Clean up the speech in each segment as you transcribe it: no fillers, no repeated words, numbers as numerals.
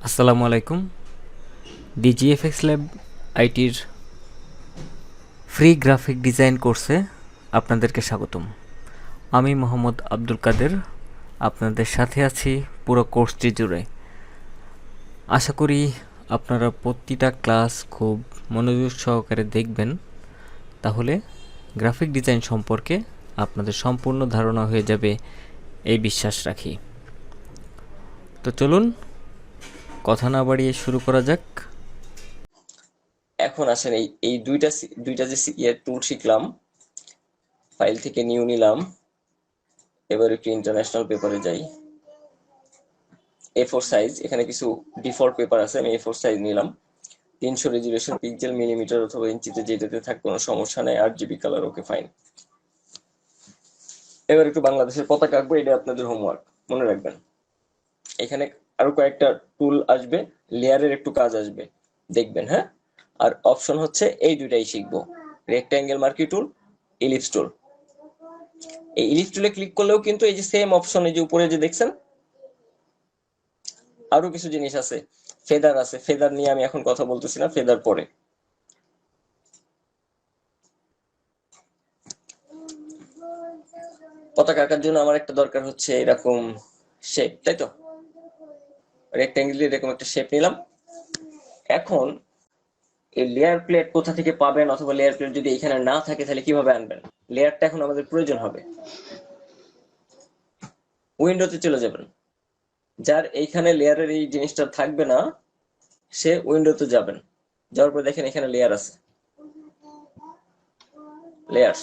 আসসালামু আলাইকুম। ডিজিএফএক্স lab আইটির free graphic design কোর্সে আপনাদেরকে স্বাগতম। আমি মোহাম্মদ আব্দুল কাদের আপনাদের সাথে আছি পুরো কোর্সটি জুড়ে। আশা করি আপনারা প্রতিটা ক্লাস খুব মনোযোগ সহকারে দেখবেন, তাহলে গ্রাফিক ডিজাইন সম্পর্কে আপনাদের সম্পূর্ণ ধারণা হয়ে যাবে এই বিশ্বাস রাখি। তো চলুন কথা না বাড়িয়ে শুরু করা যাক। এখন আসেন এই দুইটা যে টুল শিখলাম, ফাইল থেকে নিউ নিলাম। এবার একটু ইন্টারন্যাশনাল পেপারে যাই। A4 সাইজ, এখানে কিছু ডিফল্ট পেপার আছে, আমি A4 সাইজ নিলাম। 300 রেজুলেশন, পিক্সেল মিলিমিটার অথবা ইঞ্চিতে যেটাতে থাক কোনো সমস্যা নেই। 8 GB কালার, ওকে ফাইন। এবার একটু বাংলাদেশের পতাকা আঁকবো, এটা আপনাদের হোমওয়ার্ক, মনে রাখবেন। এখানে আরো কয়েকটা টুল আসবে, লেয়ারের একটু কাজ আসবে, দেখবেন। হ্যাঁ, আর অপশন হচ্ছে এই দুইটাই শিখবো, রেক্টাঙ্গেল মার্কি টুল, ইলিপস টুল। এই ইলিপস টুলে ক্লিক করলেও কিন্তু এই যে সেম অপশন, এই যে উপরে যে দেখছেন আরো কিছু জিনিস আছে, ফেদার আছে। ফেদার নিয়ে আমি এখন কথা বলতেছি না, ফেদার পরে। পতাকা আঁকার জন্য আমার একটা দরকার হচ্ছে এরকম শেপ, তাই তো? রেক্টাঙ্গেল এরকম একটা শেপ নিলাম। এখন এই লেয়ার প্লেট কোথা থেকে পাবেন, অথবা লেয়ার প্লেট যদি এখানে না থাকে তাহলে কিভাবে আনবেন? লেয়ারটা এখন আমাদের প্রয়োজন হবে। উইন্ডোতে চলে যাবেন। যার এইখানে লেয়ারের এই জিনিসটা থাকবে না, সে উইন্ডোতে যাবেন। যাওয়ার পর দেখেন এখানে লেয়ার আছে, লেয়ার্স,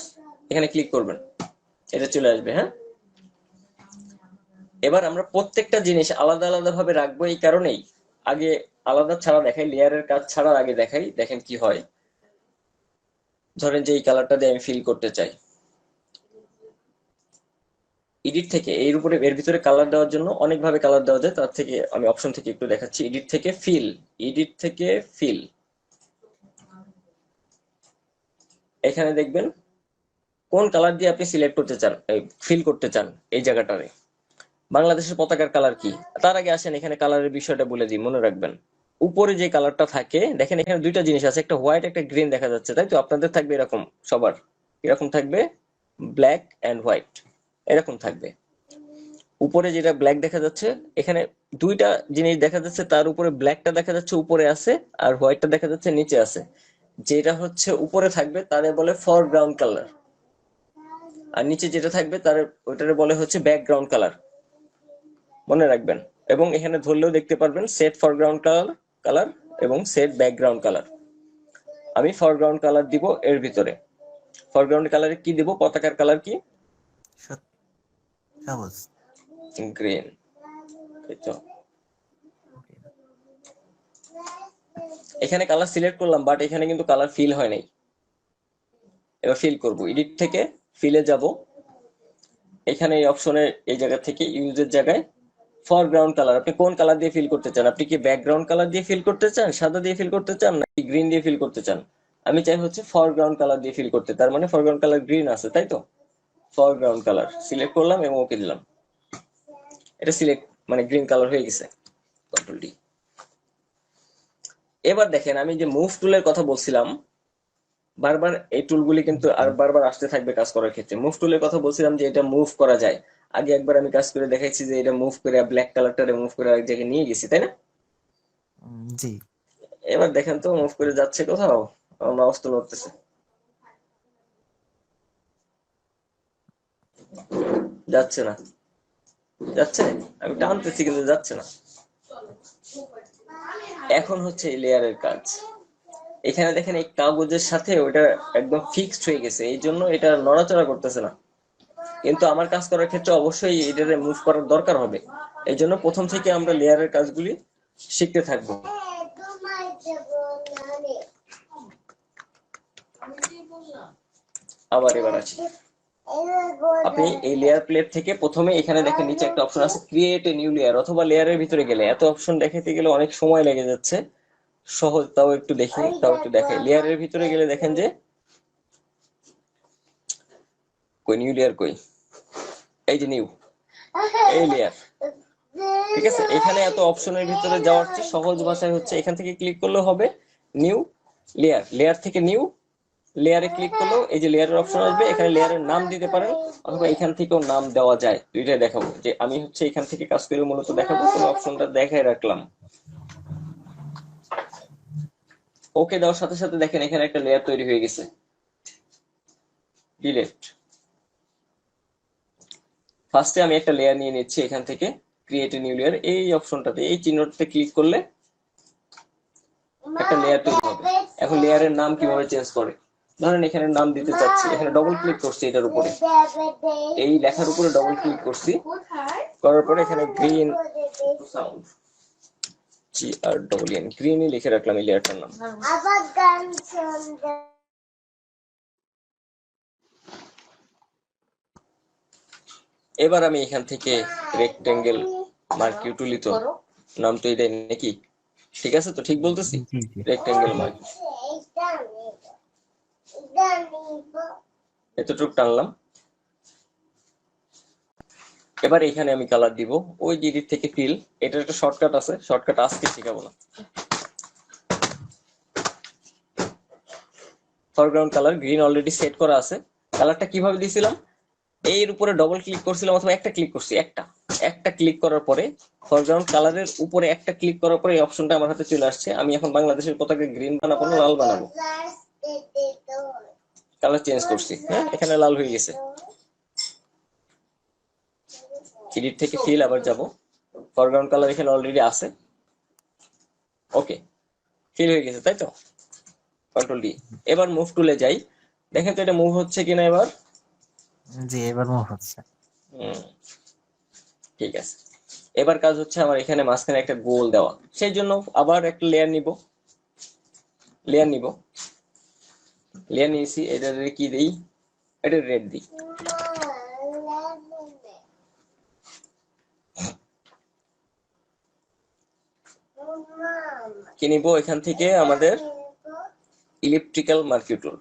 এখানে ক্লিক করবেন, এটা চলে আসবে। হ্যাঁ, এবার আমরা প্রত্যেকটা জিনিস আলাদা আলাদা ভাবে রাখবো, এই কারণেই আগে আলাদা ছাড়া দেখাই, লেয়ারের কাজ ছাড়া আগে দেখাই। দেখেন কি হয়। ধরেন যে এই কালারটা দিয়ে আমি ফিল করতে চাই, এডিট থেকে এর উপরে, এর ভিতরে কালার দেওয়ার জন্য অনেক ভাবে কালার দেওয়া যায়। তার থেকে আমি অপশন থেকে একটু দেখাচ্ছি। এডিট থেকে ফিল, এডিট থেকে ফিল, এখানে দেখবেন কোন কালার দিয়ে আপনি সিলেক্ট করতে চান, ফিল করতে চান এই জায়গাটারে। বাংলাদেশের পতাকার কালার কি? তার আগে আসেন এখানে কালারের বিষয়টা বলে দিই, মনে রাখবেন। উপরে যে কালারটা থাকে, দেখেন এখানে দুইটা জিনিস আছে, একটা হোয়াইট একটা গ্রিন দেখা যাচ্ছে, তাই তো? আপনাদের থাকবে এরকম, সবার এরকম থাকবে, ব্ল্যাক এন্ড হোয়াইট এরকম থাকবে। উপরে যেটা ব্ল্যাক দেখা যাচ্ছে, এখানে দুইটা জিনিস দেখা যাচ্ছে, তার উপরে ব্ল্যাকটা দেখা যাচ্ছে উপরে আছে, আর হোয়াইটটা দেখা যাচ্ছে নিচে আছে। যেটা হচ্ছে উপরে থাকবে তারে বলে ফরগ্রাউন্ড কালার, আর নিচে যেটা থাকবে তার ওইটারে বলে হচ্ছে ব্যাকগ্রাউন্ড কালার, মনে রাখবেন। এবং এখানে ধরলেও দেখতে পারবেন সেট ফরগ্রাউন্ড কালার, কালার এবং সেট ব্যাকগ্রাউন্ড কালার। আমি ফরগ্রাউন্ড কালার দিব এর ভিতরে। ফরগ্রাউন্ড কালারে কি দিব? পতাকার কালার কি? সবুজ। গ্রিন, এই তো। এখানে কালার সিলেক্ট করলাম, বাট এখানে কিন্তু কালার ফিল হয় নাই। এবার ফিল করব, এডিট থেকে ফিলে যাব। এখানে এই অপশনের এই জায়গা থেকে ইউজের জায়গায় ফরগ্রাউন্ড কালার, আপনি কোন কালার দিয়ে ফিল করতে চান? আপনি কি ব্যাকগ্রাউন্ড কালার দিয়ে ফিল করতে চান, সাদা দিয়ে ফিল করতে চান, নাকি গ্রিন দিয়ে ফিল করতে চান? আমি চাই হচ্ছে ফরগ্রাউন্ড কালার দিয়ে ফিল করতে, তার মানে ফরগ্রাউন্ড কালার গ্রিন আছে, তাই তো? ফরগ্রাউন্ড কালার সিলেক্ট করলাম এবং ওকে দিলাম। এটা সিলেক্ট মানে গ্রিন কালার হয়ে গেছে। Control D. এবার দেখেন আমি যে মুভ টুলের কথা বলছিলাম, বারবার এই টুলগুলি কিন্তু আর বারবার আসতে থাকবে কাজ করার ক্ষেত্রে। মুভ টুলের কথা বলছিলাম যে এটা মুভ করা যায়। আগে একবার আমি কাজ করে দেখাইছি যে এটা মুভ করে ব্ল্যাক কালারটা মুভ করে এক জায়গায় নিয়ে গেছি, তাই না? জি। এবার দেখেন তো মুভ করে যাচ্ছে কোথাও? আমার মাউস তো নড়তেছে, যাচ্ছে না। যাচ্ছে, আমি টানতেছি কিন্তু যাচ্ছে না। এখন হচ্ছে এই লেয়ারের কাজ। এখানে দেখেন এই কাগজের সাথে ওটা একদম ফিক্সড হয়ে গেছে, এই জন্য এটা নড়াচড়া করতেছে না। কিন্তু আমার কাজ করার ক্ষেত্রে অবশ্যই এটারে মুভ করার দরকার হবে। এই জন্য প্রথম থেকে আমরা লেয়ারের কাজগুলি শিখতে থাকবো। আবার এবার আসি, আপনি এই লেয়ার প্লেট থেকে প্রথমে এখানে দেখেন নিচে একটা অপশন আছে ক্রিয়েট এ নিউ লেয়ার, অথবা লেয়ারের ভিতরে গেলে এত অপশন দেখাতে গেলে অনেক সময় লেগে যাচ্ছে। সহজ, তাও একটু দেখি, তাও একটু দেখাই। লেয়ারের ভিতরে গেলে দেখেন যে কই নিউ লেয়ার, কই? এই যে নিউ, এই লেয়ার, ঠিক আছে, এখানে এত অপশনের ভিতরে যাওয়ার চেয়ে সহজ ভাষায় হচ্ছে এখান থেকে ক্লিক করলেও হবে নিউ লেয়ার, লেয়ার থেকে নিউ লেয়ারে ক্লিক করলেও এই যে লেয়ারের অপশন আসবে, এখানে লেয়ারের নাম দিতে পারেন অথবা এখান থেকেও নাম দেওয়া যায়। দুইটাই দেখাবো, যে আমি হচ্ছে এখান থেকে কাজ করে মূলত দেখাবো, কোনো অপশনটা দেখাই রাখলাম। ওকে দেওয়ার সাথে সাথে দেখেন এখানে একটা লেয়ার তৈরি হয়ে গেছে। ডিলেট। ফার্স্টে আমি একটা লেয়ার নিয়ে নিচ্ছি এখান থেকে, ক্রিয়েট এ নিউ লেয়ার, এই অপশনটাতে এই চিহ্নটাতে ক্লিক করলে একটা লেয়ার তৈরি হবে। এখন লেয়ারের নাম কিভাবে চেঞ্জ করে, ধরেন এখানে নাম দিতে চাচ্ছি, এখানে ডবল ক্লিক করছি এটার উপরে, এই লেখার উপরে ডবল ক্লিক করছি, করার পরে এখানে গ্রিন সাউন্ড GREEN গ্রিনই লিখে রাখলাম এই লেয়ারটার নাম। এবার আমি এখান থেকে রেক্টেঙ্গেল মার্কিউ টুলিত, নাম তো এটাই নাকি, ঠিক আছে তো, ঠিক বলতেছি, জি জি রেক্টেঙ্গেল মার্কিউ এতটুকু টানলাম। এবার এখানে আমি কালার দিব, ওই ডিডির থেকে ফিল, এটার একটা শর্টকাট আছে, শর্টকাট আজকে শেখাবো না। Foreground colour green already set করা আছে। কালারটা কিভাবে দিয়েছিলাম, এর উপরে ডবল ক্লিক করছিলাম অথবা একটা ক্লিক করছি, একটা ক্লিক করার পরে ফরগ্রাউন্ড কালারের উপরে একটা ক্লিক করার পরে এই অপশনটা আমার হাতে চলে আসছে। আমি এখন বাংলাদেশের পতাকা গ্রিন বানাবো না লাল বানাবো, কালার চেঞ্জ করছি, হ্যাঁ এখানে লাল হয়ে গেছে। এডিট থেকে ফিল আবার যাব, ফরগ্রাউন্ড কালার এখানে অলরেডি আছে, ওকে ফিল হয়ে গেছে তাই তো, কন্ট্রোল ডি। এবার মুভ টুলে যাই, দেখেন তো এটা মুভ হচ্ছে কিনা এবার। জি, এবার মুভ হচ্ছে। হুম, ঠিক আছে। এবার কাজ হচ্ছে আমার এখানে মাঝখানে একটা গোল দেওয়া, সেই জন্য আবার একটা লেয়ার নিব, লেয়ার নিব, লেয়ার নিয়েছি, এটা কি দিই, এটা রেড দিই, কি নিব এখান থেকে আমাদের ইলেকট্রিক্যাল মার্কিউ টুল,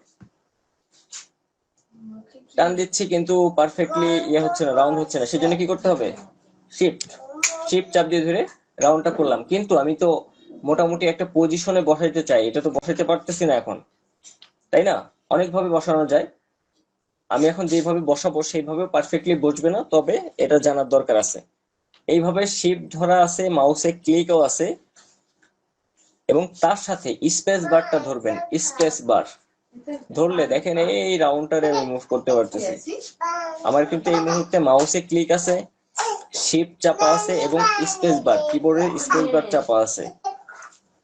টান দিচ্ছি কিন্তু পারফেক্টলি ইয়ে হচ্ছে না, রাউন্ড হচ্ছে না, সেজন্য কি করতে হবে, শিফট শিফট চাপ দিয়ে ধরে রাউন্ডটা করলাম, কিন্তু আমি তো মোটামুটি একটা পজিশনে বসাইতে চাই, এটা তো বসাইতে পারতেছি না এখন, তাই না, অনেকভাবে বসানো যায়, আমি এখন যেভাবে বসাবো সেইভাবে পারফেক্টলি বসবে না, তবে এটা জানার দরকার আছে। এইভাবে শিফট ধরা আছে, মাউসে ক্লিকও আছে, এবং তার সাথে স্পেস বারটা ধরবেন, স্পেস বার ধরলে দেখেন এই রাউন্ডটারে আমি মুভ করতে পারতেছি। আমার কিন্তু এই মুহূর্তে মাউসে ক্লিক আছে, শিফট চাপা আছে এবং স্পেস বার, কিবোর্ডের স্পেস বার চাপা আছে,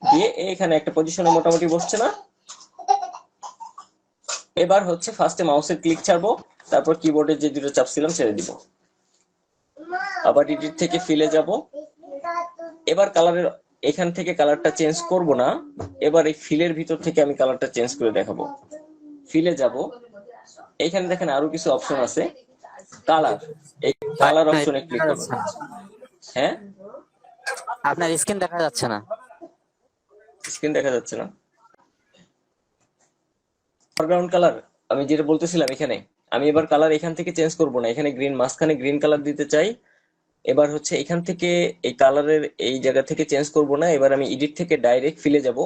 দিয়ে এখানে একটা পজিশনে মোটামুটি বসছে না। এবার হচ্ছে ফার্স্টে মাউসের ক্লিক ছাড়বো, তারপর কিবোর্ডের যে দুটো চাপ ছিলাম ছেড়ে দিব, আবার এডিট থেকে ফিলে যাব। এবার কালারের এখান থেকে কালারটা চেঞ্জ করব না, এবার এই ফিলের ভিতর থেকে আমি কালারটা চেঞ্জ করে দেখাবো। ফিলে যাব, এইখানে দেখেন আরো কিছু অপশন আছে, কালার, এই কালার অপশনে ক্লিক করুন। হ্যাঁ, আপনার স্ক্রিন দেখা যাচ্ছে না। স্ক্রিন দেখা যাচ্ছে না, ফরগ্রাউন্ড কালার আমি যেটা বলতেছিলাম, এখানে আমি এবার কালার এখান থেকে চেঞ্জ করব না, এখানে গ্রিন, মাঝখানে গ্রিন কালার দিতে চাই। এবার হচ্ছে এখান থেকে এই কালারের এই জায়গা থেকে চেঞ্জ করব না, এবার আমি এডিট থেকে ডাইরেক্ট ফিলে যাব।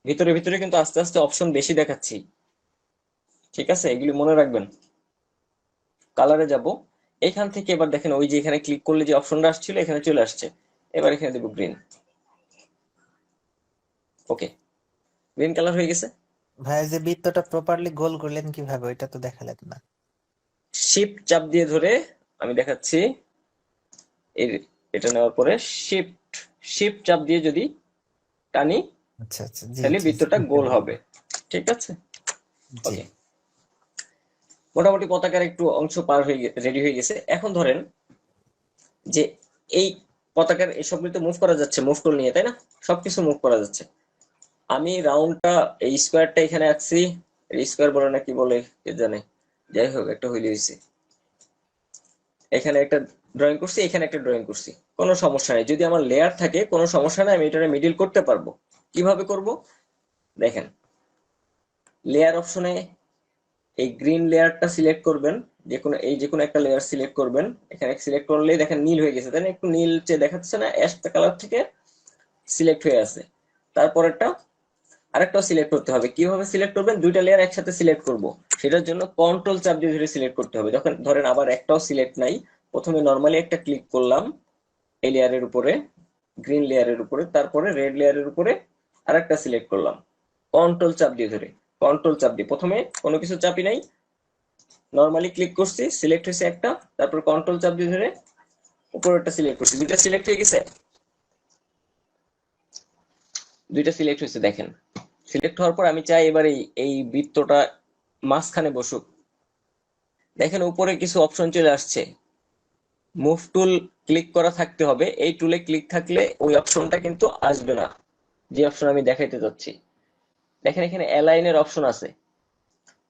ভিতরে ভিতরে কিন্তু আস্তে আস্তে অপশন বেশি দেখাচ্ছি, ঠিক আছে, এগুলি মনে রাখবেন। কালারে যাব, এখান থেকে এবার দেখেন ওই যে এখানে ক্লিক করলে যে অপশনটা আসছিল এখানে চলে আসছে, এবার এখানে দেব গ্রিন, ওকে গ্রিন কালার হয়ে গেছে। ভাই, যে বৃত্তটা প্রপারলি গোল করলেন কিভাবে, ওইটা তো দেখালেন না। শিফট চাপ দিয়ে ধরে আমি দেখাচ্ছি, এটা নেওয়ার পরে শিফট শিফট চাপ দিয়ে যদি টানি আচ্ছা আচ্ছা, জি তাহলে জি, বৃত্তটা বুঝতে গোল পারলাম। হবে, ঠিক আছে, জি ওকে। মোটামুটি পতাকার একটু অংশ পার হয়ে রেডি হয়ে গেছে। এখন ধরেন যে এই পতাকার এসবগুলো তো মুভ করা যাচ্ছে মুভ টুল নিয়ে, তাই না, সবকিছু মুভ করা যাচ্ছে। আমি রাউন্ডটা এই স্কোয়ারটা এখানে আঁকছি, স্কোয়ার বলে না কি বলে কে জানে, যাই হোক একটা হইলে হয়েছে, এখানে একটা ড্রয়িং করছি, এখানে একটা ড্রয়িং করছি, কোনো সমস্যা নেই, যদি আমার লেয়ার থাকে কোনো সমস্যা নেই, আমি এটা মিডিল করতে পারবো। কিভাবে করব দেখেন, লেয়ার অপশনে এই গ্রিন লেয়ারটা সিলেক্ট করবেন, যে কোনো একটা লেয়ার সিলেক্ট করবেন। এখানে সিলেক্ট করলেই দেখেন নীল হয়ে গেছে, তাই না? একটু নীলচে দেখাচ্ছে না, অ্যাশটা কালার থেকে সিলেক্ট হয়ে আছে। তারপরেরটা আরেকটাও সিলেক্ট করতে হবে। কিভাবে সিলেক্ট করবেন? দুইটা লেয়ার একসাথে সিলেক্ট করব, সেটার জন্য কন্ট্রোল চাপ দিয়ে ধরে সিলেক্ট করতে হবে। যখন ধরেন আবার একটাও সিলেক্ট নাই, প্রথমে নর্মালি একটা ক্লিক করলাম এই লেয়ারের উপরে, গ্রিন লেয়ারের উপরে, তারপরে রেড লেয়ারের উপরে আরেকটা সিলেক্ট করলাম কন্ট্রোল চাপ দিয়ে ধরে। কন্ট্রোল চাপ দিয়ে প্রথমে কোনো কিছু চাপি নাই, নর্মালি ক্লিক করছি, সিলেক্ট হয়েছে একটা, তারপর কন্ট্রোল চাপ দিয়ে ধরে উপরেরটা সিলেক্ট করছি, দুইটা সিলেক্ট হয়ে গেছে। দুইটা সিলেক্ট হয়েছে দেখেন। সিলেক্ট হওয়ার পর আমি চাই এবার এই বৃত্তটা মাঝখানে বসুক। দেখেন উপরে কিছু অপশন চলে আসছে, মুভ টুল ক্লিক করা থাকতে হবে। এই টুলে ক্লিক থাকলে ওই অপশনটা কিন্তু আসবে না, যে অপশন আমি দেখাইতে যাচ্ছি। দেখেন এখানে অ্যালাইনের অপশন আছে,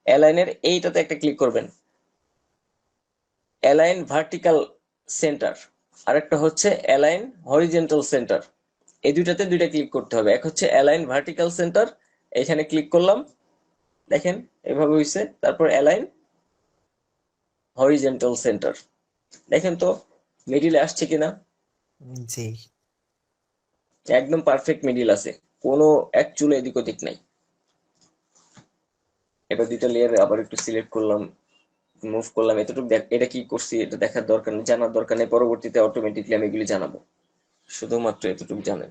অ্যালাইনের এইটাতে একটা ক্লিক করবেন, অ্যালাইন ভার্টিক্যাল সেন্টার, আরেকটা হচ্ছে অ্যালাইন হরিজন্টাল সেন্টার। এই দুইটা ক্লিক করতে হবে। এক হচ্ছে অ্যালাইন ভার্টিক্যাল সেন্টার, এখানে ক্লিক করলাম, দেখেন এভাবে হইছে। তারপর অ্যালাইন হরিজন্টাল সেন্টার, দেখেন তো মিডিলে আসছে কিনা। জি। একদম পারফেক্ট মিডিল আছে, কোনো এক চুল এদিক ওদিক নাই। এবার দুইটা লেয়ার আবার একটু সিলেক্ট করলাম, মুভ করলাম, এতটুকু এটা কি করছি এটা দেখার দরকার নেই, জানার দরকার নেই, পরবর্তীতে অটোমেটিকলি আমি এগুলি জানাবো, শুধুমাত্র এতটুকু জানেন।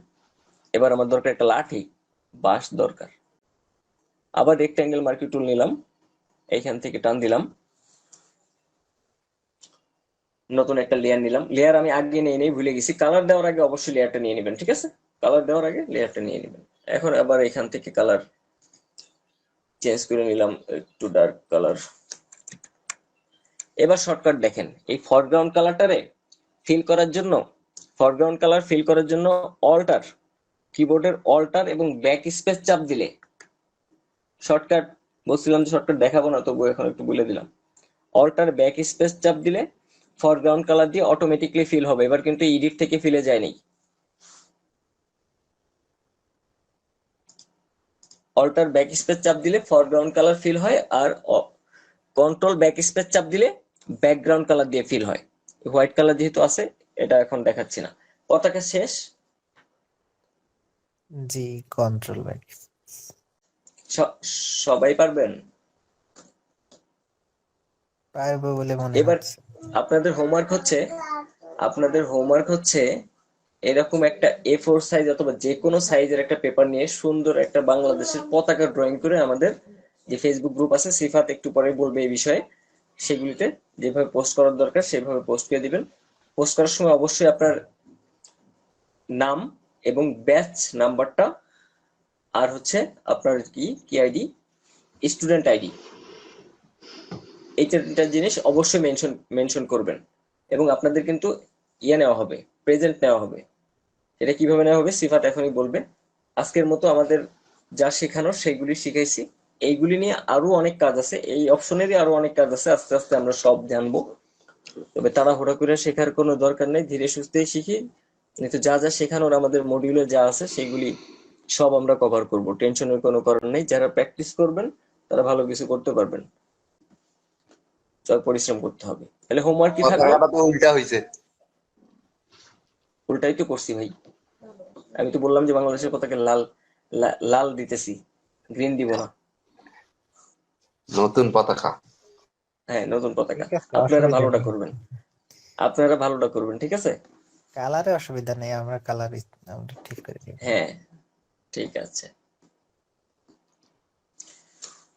এবার আমার দরকার একটা লাঠি, বাঁশ দরকার। আবার রেক্ট্যাঙ্গেল মার্কি টুল নিলাম, এইখান থেকে টান দিলাম, নতুন একটা লেয়ার নিলাম। লেয়ার আমি আগে নিয়ে নেই, ভুলে গেছি, কালার দেওয়ার আগে অবশ্যই লেয়ারটা নিয়ে নেবেন, ঠিক আছে? কালার দেওয়ার আগে লেয়ারটা নিয়ে নেবেন। এখন আবার এখান থেকে কালার চেঞ্জ করে নিলাম, একটু ডার্ক কালার। এবার শর্টকাট দেখেন, এই ফরগ্রাউন্ড কালারটারে ফিল করার জন্য, ফরগ্রাউন্ড কালার ফিল করার জন্য অল্টার, কিবোর্ডের অল্টার এবং ব্যাক স্পেস চাপ দিলে শর্টকাট, বলছিলাম যে শর্টকাট দেখাবো না, তবু এখন একটু বলে দিলাম। অল্টার ব্যাক স্পেস চাপ দিলে ফরগ্রাউন্ড কালার দিয়ে অটোমেটিকলি ফিল হবে। এবার কিন্তু এডিট থেকে ফিলে যায়নি। অল্টার ব্যাক স্পেস চাপ দিলে ফরগ্রাউন্ড কালার ফিল হয়, আর কন্ট্রোল ব্যাক স্পেস চাপ দিলে ব্যাকগ্রাউন্ড কালার দিয়ে ফিল হয়। হোয়াইট কালার যেহেতু আছে, এটা এখন দেখাচ্ছি না। পতাকা শেষ। জি, কন্ট্রোল ব্যাক। সবাই পারবেন? পারবো বলে মনে এবার হচ্ছে। আপনাদের হোমওয়ার্ক হচ্ছে এরকম একটা A4 সাইজ অথবা যে কোনো সাইজের একটা পেপার নিয়ে সুন্দর একটা বাংলাদেশের পতাকা ড্রয়িং করে আমাদের যে ফেসবুক গ্রুপ আছে, সিফাত একটু পরে বলবে এই বিষয়ে, সেগুলিতে যেভাবে পোস্ট করার দরকার সেভাবে পোস্ট করে দিবেন। পোস্ট করার সময় অবশ্যই আপনার নাম এবং ব্যাচ নাম্বারটা, আর হচ্ছে আপনার কি আইডি, স্টুডেন্ট আইডি, এই তিনটা জিনিস অবশ্যই মেনশন করবেন। এবং আপনাদের কিন্তু নেওয়া হবে, প্রেজেন্ট নেওয়া হবে। এটা কিভাবে নেওয়া হবে সিফাত এখনই বলবে। আজকের মতো আমাদের যা শেখানোর সেগুলি শিখাইছি, এইগুলি নিয়ে আরো অনেক কাজ আছে, এই অপশনেরই আরো অনেক কাজ আছে, আস্তে আস্তে আমরা সব জানবো। তবে তাড়াহুড়া করে শেখার কোনো দরকার নেই, ধীরে সুস্থেই শিখি। কিন্তু যা যা শেখানোর আমাদের মডিউলে যা আছে সেগুলি সব আমরা কভার করব, টেনশনের কোনো কারণ নেই। যারা প্র্যাকটিস করবেন তারা ভালো কিছু করতে পারবেন, পরিশ্রম করতে হবে। তাহলে হোমওয়ার্ক কি থাকলো? পতাকাটা তো উল্টা হয়েছে। উল্টাই তো করছি ভাই, আমি তো বললাম যে বাংলাদেশের পতাকা লাল, লাল দিতেছি, গ্রিন দিব না। নতুন পতাকা। হ্যাঁ, নতুন পতাকা। ঠিক আছে, আপনারা অসুবিধা ভালোটা নেই। করবেন, আপনারা ভালোটা করবেন, ঠিক আছে? কালারে অসুবিধা নেই, আমরা আমরা ঠিক করে দিব। হ্যাঁ, ঠিক আছে।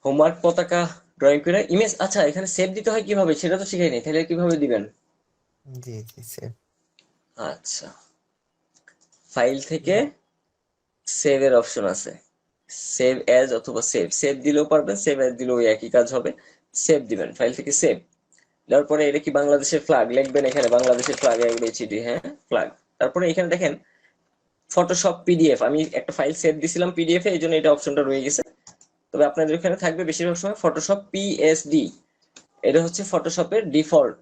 হোমওয়ার্ক পতাকা ড্রয়িং করে ইমেজ, আচ্ছা এখানে সেভ দিতে হয় কিভাবে সেটা তো শিখাই নাই, তাহলে কিভাবে দিবেন? জি জি, সেভ। আচ্ছা, ফাইল থেকে সেভ এর অপশন আছে, সেভ অ্যাজ অথবা সেভ দিলেও পারবেন, সেভ অ্যাজ দিলেও একই কাজ হবে। সেভ দিবেন, ফাইল থেকে সেভ দেওয়ার পরে এটা কি বাংলাদেশের ফ্ল্যাগ লিখবেন, এখানে বাংলাদেশের ফ্ল্যাগ এইচডি, হ্যাঁ ফ্ল্যাগ। তারপরে এখানে দেখেন ফটোশপ পিডিএফ, আমি একটা ফাইল সেভ দিছিলাম পিডিএফ এ, এই জন্য এটা অপশনটা রয়ে গেছে। তবে আপনাদের এখানে থাকবে বেশিরভাগ সময় ফটোশপ পিএসডি, এটা হচ্ছে ফটোশপের ডিফল্ট।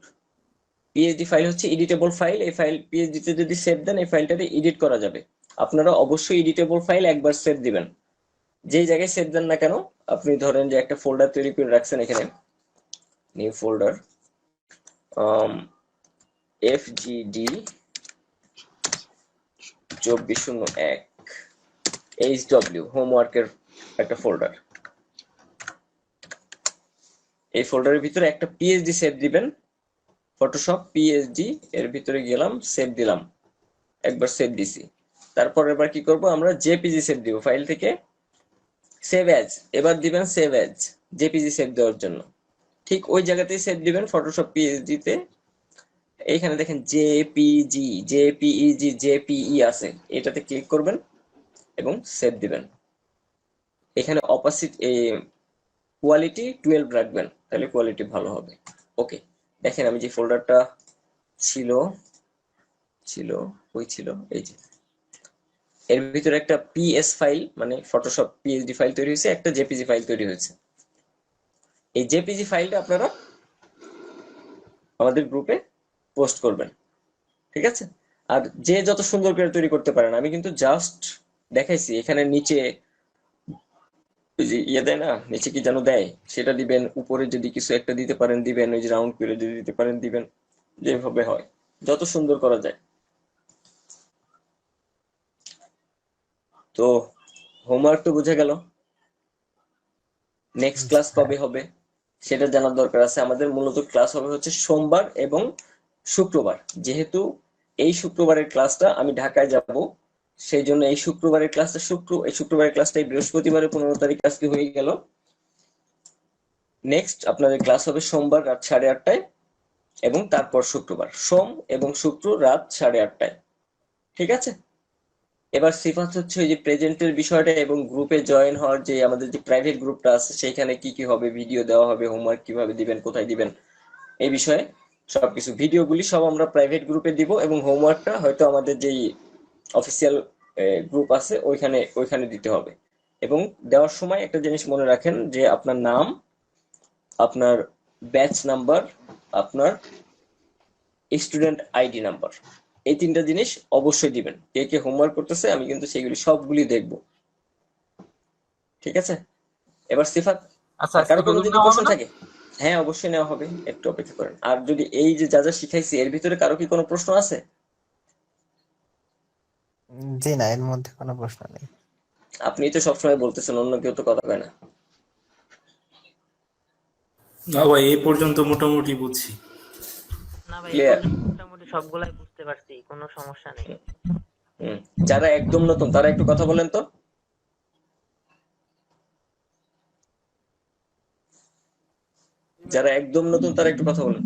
পিএসডি ফাইল হচ্ছে এডিটেবল ফাইল, এই ফাইল পিএসডি তে যদি সেভ দেন এই ফাইলটাতে এডিট করা যাবে। আপনারা অবশ্যই এডিটেবল ফাইল একবার সেভ দিবেন, যেই জায়গায় সেভ দেন না কেন। আপনি ধরেন যে একটা ফোল্ডার তৈরি করে রাখছেন, এখানে নিউ ফোল্ডার, FGD 2401 HW হোমওয়ার্কের একটা ফোল্ডার। এই ফোল্ডারের ভিতরে একটা PSD সেভ দিবেন, ফটোশপ PSD, এর ভিতরে গেলাম, সেভ দিলাম, একবার সেভ দিছি। তারপর এবার কি করব, আমরা JPG সেভ দিব ফাইল থেকে, সেভ অ্যাজ, এবার দিবেন সেভ অ্যাজ JPG সেভ দেওয়ার জন্য। ঠিক ওই জায়গাতেই সেভ দিবেন ফটোশপ PSD তে। এইখানে দেখেন JPEG আছে, এটাতে ক্লিক করবেন এবং সেভ দিবেন। এখানে অপাসিটি কোয়ালিটি 12 রাখবেন, তাহলে কোয়ালিটি ভালো হবে। ওকে, দেখেন আমি যে ফোল্ডারটা ছিল এই যে, এর ভিতরে একটা PS ফাইল মানে ফটোশপ PSD ফাইল তৈরি হয়েছে, একটা JPG ফাইল তৈরি হয়েছে। এই JPG ফাইলটা আপনারা আমাদের গ্রুপে পোস্ট করবেন, ঠিক আছে? আর যে যত সুন্দর করে তৈরি করতে পারেন, আমি কিন্তু জাস্ট দেখাইছি। এখানে নিচে ওই যে ইয়ে দেয় না, নিচে কি যেন দেয়, সেটা দিবেন। উপরে যদি কিছু একটা দিতে পারেন দিবেন, ওই যে রাউন্ড করে যদি দিতে পারেন দিবেন, যেভাবে হয় যত সুন্দর করা যায়। তো হোমওয়ার্ক তো বুঝে গেল। নেক্সট ক্লাস কবে হবে সেটা জানার দরকার আছে আমাদের। মূলত ক্লাস হবে হচ্ছে সোমবার এবং শুক্রবার। যেহেতু এই শুক্রবারের ক্লাসটা আমি ঢাকায় যাব, সেই জন্য এই শুক্রবারের ক্লাসটা এই শুক্রবারের ক্লাসটাই বৃহস্পতিবারের 15 তারিখ আজকে হয়ে গেল। নেক্সট আপনাদের ক্লাস হবে সোমবার রাত 8:30টায় এবং তারপর শুক্রবার সোম এবং শুক্র রাত 8:30টায়, ঠিক আছে? এবার সিফাত হচ্ছে ওই যে প্রেজেন্টের বিষয়টা এবং গ্রুপে জয়েন হওয়ার যে আমাদের যে প্রাইভেট গ্রুপটা আছে সেখানে কি কি হবে, ভিডিও দেওয়া হবে, হোমওয়ার্ক কিভাবে দিবেন, কোথায় দিবেন, এই বিষয়ে সবকিছু ভিডিওগুলি সব আমরা প্রাইভেট গ্রুপে দিব এবং হোমওয়ার্কটা হয়তো আমাদের যেই অফিসিয়াল গ্রুপ আছে ওইখানে দিতে হবে। এবং দেওয়ার সময় একটা জিনিস মনে রাখেন যে আপনার নাম, আপনার ব্যাচ নাম্বার, আপনার স্টুডেন্ট আইডি নাম্বার, এই 3টা জিনিস অবশ্যই দিবেন। কে কে হোমওয়ার্ক করতেছে আমি কিন্তু সেগুলি সবগুলি দেখব, ঠিক আছে? এবার সিফাত, আচ্ছা, আর আজকে কারো কোনো হুজুর যদি নেওয়া প্রশ্ন হবে না? থাকে? হ্যাঁ, অবশ্যই নেওয়া হবে, একটু অপেক্ষা করেন। আর যদি এই যে যা যা শিখাইছি এর ভিতরে কারো কি কোনো প্রশ্ন আছে? জি না, এর মধ্যে কোনো প্রশ্ন নেই। আপনি তো সবসময় বলতেছেন, অন্য কেউ তো কথা কয় না। না ভাই, এই পর্যন্ত মোটামুটি বুঝছি। না ভাই, এই ক্লিয়ার? পর্যন্ত মোটামুটি সবগুলাই বুঝতে পারছি, কোনো সমস্যা নেই। যারা একদম নতুন তারা একটু কথা বলেন তো। যারা একদম নতুন তারা একটু কথা বলেন।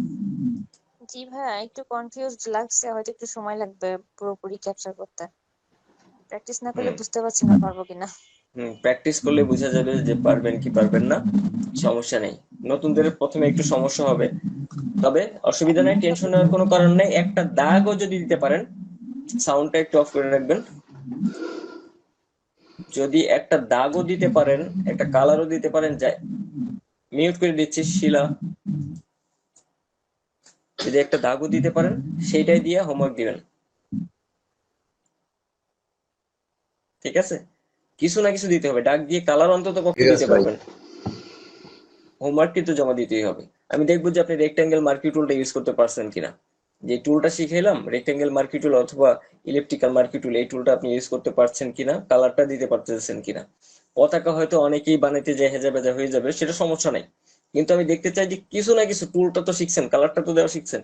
জি ভাইয়া, একটু কনফিউজড লাগছে, হয়তো একটু সময় লাগবে পুরোপুরি ক্যাপচার করতে। প্র্যাকটিস না করলে বুঝতে পারছি না পারবো কিনা। প্র্যাকটিস করলে বোঝা যাবে যে পারবেন কি পারবেন না, সমস্যা নেই। নতুনদের প্রথমে একটু সমস্যা হবে, তবে অসুবিধা নেই, টেনশন নেওয়ার কোনো কারণ নেই। একটা দাগও যদি দিতে পারেন, সাউন্ডটা একটু অফ করে রাখবেন। যদি একটা দাগও দিতে পারেন, একটা কালারও দিতে পারেন, যায় মিউট করে দিচ্ছি শিলা। যদি একটা দাগও দিতে পারেন সেইটাই দিয়ে হোমওয়ার্ক দিবেন, ঠিক আছে? কিছু না কিছু দিতে হবে, ডাক দিয়ে কালার অন্তত পক্ষে ঠিক দিতে আছে ভাই। পারবেন। হোমওয়ার্ক কিন্তু জমা দিতেই হবে। আমি দেখবো যে আপনি রেক্টাঙ্গেল মার্কি টুলটা ইউজ করতে পারছেন কিনা। যে টুলটা শিখাইলাম, রেক্টাঙ্গেল মার্কি টুল অথবা ইলেকট্রিক্যাল মার্কি টুল, এই টুলটা আপনি ইউজ করতে পারছেন কিনা, কালারটা দিতে পারতেছেন কিনা। পতাকা হয়তো অনেকেই বানাইতে যে হেজা বেজা হয়ে যাবে, সেটা সমস্যা নাই, কিন্তু আমি দেখতে চাই যে কিছু না কিছু, টুলটা তো শিখছেন, কালারটা তো দেওয়া শিখছেন,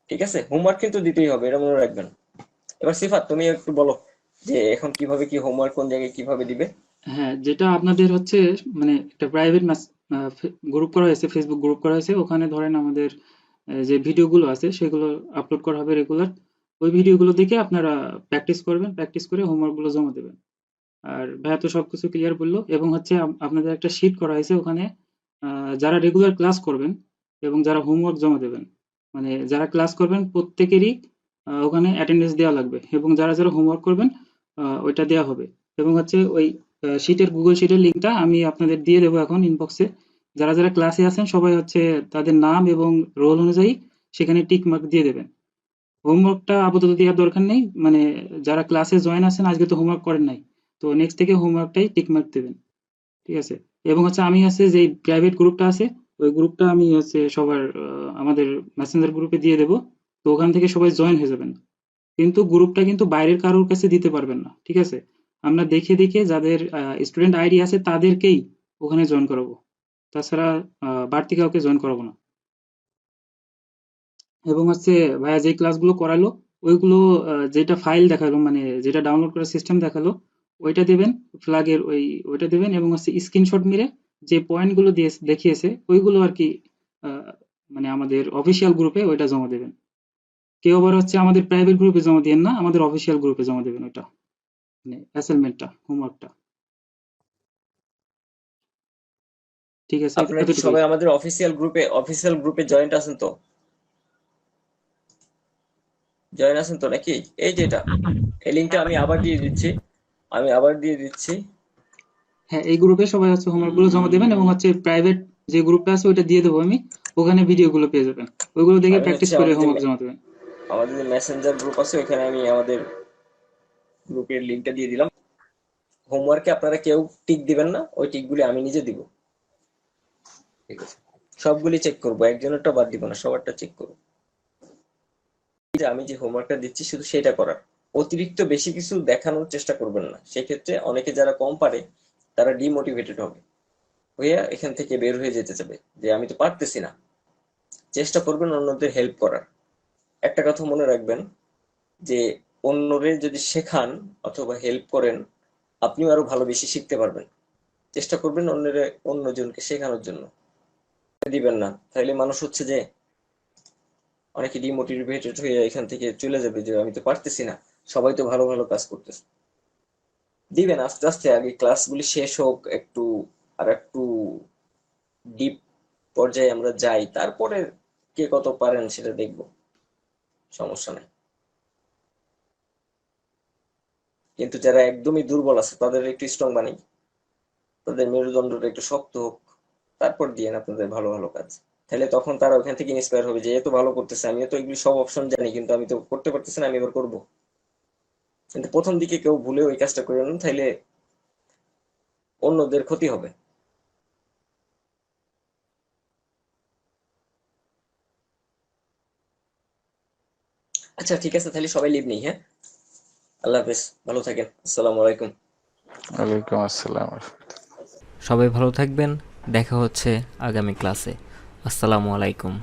ঠিক আছে? হোমওয়ার্ক কিন্তু দিতেই হবে, এটা মনে রাখবেন। এবার সিফাত তুমি একটু বলো যে এখন কিভাবে কি হোমওয়ার্ক কোন জায়গায় কিভাবে দিবে। হ্যাঁ, যেটা আপনাদের হচ্ছে মানে একটা প্রাইভেট গ্রুপ করা হয়েছে, ফেসবুক গ্রুপ করা হয়েছে। ওখানে ধরেন আমাদের যে ভিডিওগুলো আছে সেগুলো আপলোড করা হবে রেগুলার। ওই ভিডিওগুলো দেখে আপনারা প্র্যাকটিস করবেন, প্র্যাকটিস করে হোমওয়ার্কগুলো জমা দেবেন। আর ভাইয়া তো সবকিছু ক্লিয়ার বললো। এবং হচ্ছে আপনাদের একটা শিট করা হয়েছে, ওখানে যারা রেগুলার ক্লাস করবেন এবং যারা হোমওয়ার্ক জমা দেবেন, মানে যারা ক্লাস করবেন প্রত্যেকেরই ওখানে অ্যাটেন্ডেন্স দেওয়া লাগবে, এবং যারা যারা হোমওয়ার্ক করবেন ওইটা দেওয়া হবে। এবং হচ্ছে ওই শিটের, গুগল শিটের লিঙ্কটা আমি আপনাদের দিয়ে দেবো এখন ইনবক্সে। যারা যারা ক্লাসে আছেন সবাই হচ্ছে তাদের নাম এবং রোল অনুযায়ী সেখানে টিক মার্ক দিয়ে দেবেন। হোমওয়ার্কটা আপাতত দেওয়ার দরকার নেই, মানে যারা ক্লাসে জয়েন আছেন আজকে তো হোমওয়ার্ক করেন নাই, তো নেক্সট থেকে হোমওয়ার্কটাই টিক মার্ক দেবেন, ঠিক আছে? এবং হচ্ছে আমি আছে যে প্রাইভেট গ্রুপটা আছে ওই গ্রুপটা আমি হচ্ছে সবার আমাদের মেসেঞ্জার গ্রুপে দিয়ে দেবো। তো ওখান থেকে সবাই জয়েন হয়ে যাবেন। কিন্তু গ্রুপটা কিন্তু বাইরের কারোর কাছে দিতে পারবেন না, ঠিক আছে? আমরা দেখে দেখে যাদের স্টুডেন্ট আইডি আছে তাদেরকেই ওখানে জয়েন করাবো, তাছাড়া বাড়তি কাউকে জয়েন করাবো না। এবং হচ্ছে ভাইয়া যে ক্লাসগুলো করালো ওইগুলো যেটা ফাইল দেখালো, মানে যেটা ডাউনলোড করার সিস্টেম দেখালো ওইটা দেবেন, ফ্ল্যাগের ওইটা দেবেন, এবং হচ্ছে স্ক্রিনশট মেরে যে পয়েন্টগুলো দিয়ে দেখিয়েছে ওইগুলো আর কি মানে আমাদের অফিসিয়াল গ্রুপে ওইটা জমা দেবেন। কেউ আবার হচ্ছে আমাদের প্রাইভেট গ্রুপে জমা দিবেন না, আমাদের অফিসিয়াল গ্রুপে জমা দেবেন ওইটা, মানে অ্যাসাইনমেন্টটা, হোমওয়ার্কটা। ঠিক আছে, আপনারা কি এতটুকুই। সবাই আমাদের অফিসিয়াল গ্রুপে জয়েন্ট আছেন তো? জয়েন আছেন তো নাকি? এই যে এটা, এই লিঙ্কটা আমি আবার দিয়ে দিচ্ছি। হ্যাঁ, এই গ্রুপে সবাই হচ্ছে হোমওয়ার্কগুলো জমা দেবেন, এবং হচ্ছে প্রাইভেট যে গ্রুপটা আছে ওইটা দিয়ে দেবো আমি, ওখানে ভিডিওগুলো পেয়ে যাবেন, ওইগুলো দেখে আমি প্র্যাকটিস হচ্ছে করে হোমওয়ার্ক জমা দেবেন। আমাদের যে মেসেঞ্জার গ্রুপ আছে ওখানে আমি আমাদের গ্রুপের লিঙ্কটা দিয়ে দিলাম। হোমওয়ার্কে আপনারা কেউ টিক দিবেন না, ওই টিকগুলি আমি নিজে দিব। ঠিক আছে, সবগুলি চেক করবো, একজনেরটা বাদ দিব না, সবারটা চেক করবো। আমি যে হোমওয়ার্কটা দিচ্ছি শুধু সেটা করার, অতিরিক্ত বেশি কিছু দেখানোর চেষ্টা করবেন না। সেক্ষেত্রে অনেকে যারা কম পারে তারা ডিমোটিভেটেড হবে, হইয়া এখান থেকে বের হয়ে যেতে চাবে যে আমি তো পারতেছি না। চেষ্টা করবেন অন্যদের হেল্প করার। একটা কথা মনে রাখবেন যে অন্যরে যদি শেখান অথবা হেল্প করেন, আপনিও আরো ভালো বেশি শিখতে পারবেন। চেষ্টা করবেন অন্যজনকে শেখানোর জন্য, দিবেন না। তাহলে মানুষ হচ্ছে যে অনেকে ডিমোটিভেটেড হয়ে এখান থেকে চলে যাবে যে আমি তো পারতেছি না, সবাই তো ভালো ভালো কাজ করতেছে। দিবেন আস্তে আস্তে, আগে ক্লাসগুলি শেষ হোক, একটু ডিপ পর্যায়ে আমরা যাই, তারপরে কে কত পারেন সেটা দেখবো, সমস্যা নাই। কিন্তু যারা একদমই দুর্বল আছে তাদের একটু স্ট্রং বানাই, তাদের মেরুদণ্ডটা একটু শক্ত হোক, তারপর দিয়েন আপনাদের ভালো ভালো কাজ। তাহলে তখন তারা ওখান থেকে ইন্সপায়ার হবে যে এত ভালো করতেছে, আমি তো এগুলি সব অপশন জানি কিন্তু আমি তো করতে পারতেছি না, আমি এবার করবো। কিন্তু প্রথম দিকে কেউ ভুলে ওই কাজটা করে না, তাইলে অন্যদের ক্ষতি হবে। আচ্ছা ঠিক আছে, তাহলে সবাই লিভ নেই। হ্যাঁ, আল্লাহ হাফেজ, ভালো থাকেন, আসসালামু আলাইকুম। ওয়ালাইকুম আসসালাম। সবাই ভালো থাকবেন, দেখা হচ্ছে আগামী ক্লাসে। আসসালামু আলাইকুম।